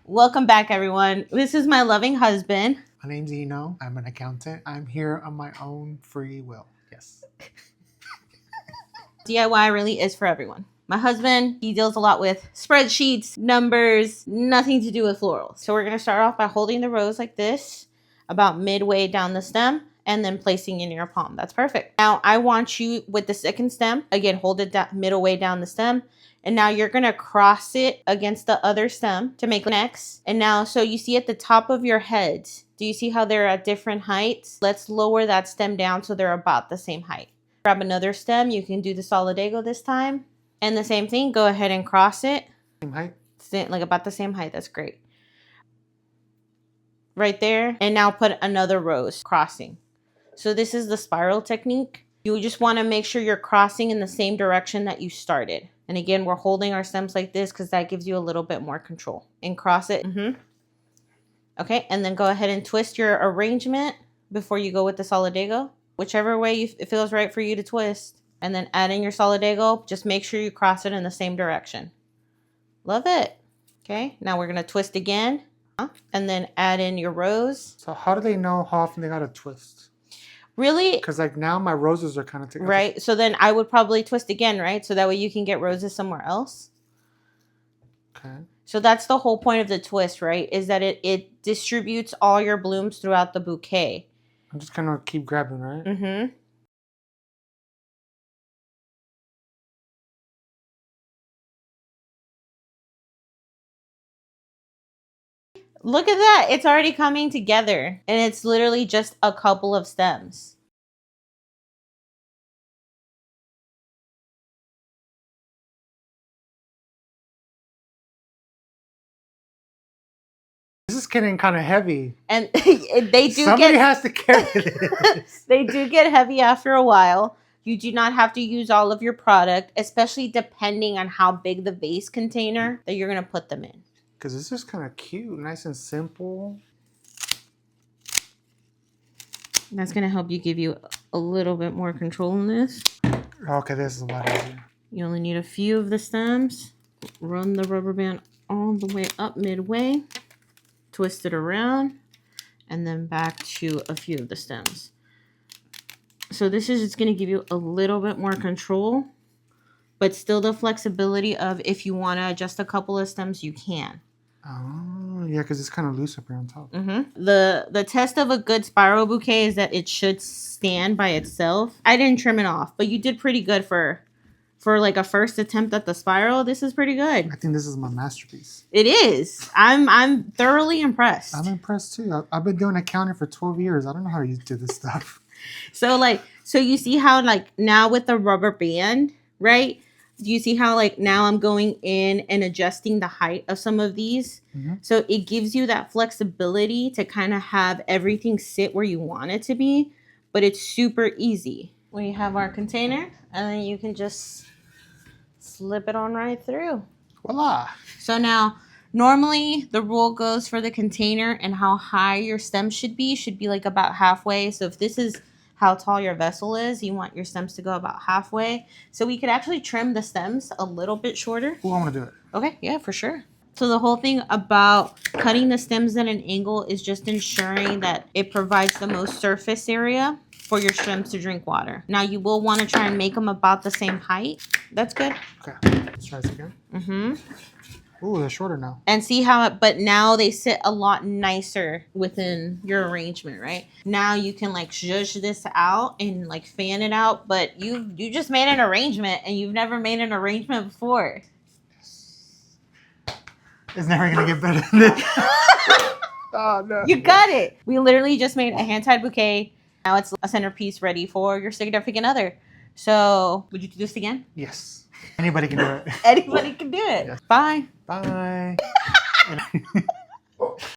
Welcome back, everyone. This is my loving husband. My name's Eno. I'm an accountant. I'm here on my own free will. Yes. DIY really is for everyone. My husband, he deals a lot with spreadsheets, numbers, nothing to do with florals. So we're going to start off by holding the rose like this, about midway down the stem, and then placing it in your palm. That's perfect. Now I want you with the second stem, again, hold it middle way down the stem. And now you're going to cross it against the other stem to make an X. And now, so you see at the top of your head, do you see how they're at different heights? Let's lower that stem down so they're about the same height. Grab another stem. You can do the solidago this time. And the same thing, go ahead and cross it. Same height? Like about the same height. That's great. Right there. And now put another rose crossing. So this is the spiral technique. You just want to make sure you're crossing in the same direction that you started. And again, we're holding our stems like this because that gives you a little bit more control. And cross it. Okay, and then go ahead and twist your arrangement before you go with the solidago. Whichever way it feels right for you to twist. And then add in your solidago. Just make sure you cross it in the same direction. Love it. Okay, now we're going to twist again. And then add in your rose. So how do they know how often they got to twist? Really? Because like now my roses are kind of together. Right. So then I would probably twist again, right? So that way you can get roses somewhere else. Okay. So that's the whole point of the twist, right? Is that it distributes all your blooms throughout the bouquet. I'm just kind of keep grabbing, right? Look at that. It's already coming together. And it's literally just a couple of stems. This is getting kind of heavy. And they do Somebody has to carry this. They do get heavy after a while. You do not have to use all of your product, especially depending on how big the vase container that you're going to put them in. Because this is kind of cute, nice and simple. That's going to help you give you a little bit more control in this. Okay, this is a lot easier. You only need a few of the stems. Run the rubber band all the way up midway. Twist it around. And then back to a few of the stems. So this is just going to give you a little bit more control. But still the flexibility of if you want to adjust a couple of stems, you can. Oh, yeah, because it's kind of loose up here on top. The test of a good spiral bouquet is that it should stand by itself. I didn't trim it off, but you did pretty good for like a first attempt at the spiral. This is pretty good. I think this is my masterpiece. It is. I'm thoroughly impressed. I'm impressed too. I've been doing accounting for 12 years. I don't know how you do this stuff. So you see how like now with the rubber band, right? Do you see how like now I'm going in and adjusting the height of some of these? So it gives you that flexibility to kind of have everything sit where you want it to be, but it's super easy. We have our container and then you can just slip it on right through. Voila. So now normally the rule goes for the container and how high your stem should be like about halfway. So if this is how tall your vessel is, you want your stems to go about halfway. So we could actually trim the stems a little bit shorter. Oh, I want to do it. Okay, yeah, for sure. So the whole thing about cutting the stems at an angle is just ensuring that it provides the most surface area for your stems to drink water. Now you will want to try and make them about the same height. That's good. Okay, let's try this again. Ooh, they're shorter now. And see how but now they sit a lot nicer within your arrangement, right? Now you can like zhuzh this out and like fan it out, but you just made an arrangement and you've never made an arrangement before. It's never gonna get better than this. Oh no. You got it. We literally just made a hand-tied bouquet. Now it's a centerpiece ready for your significant other. So would you do this again? Yes. Anybody can do it. Anybody can do it. Yes. Bye. Bye.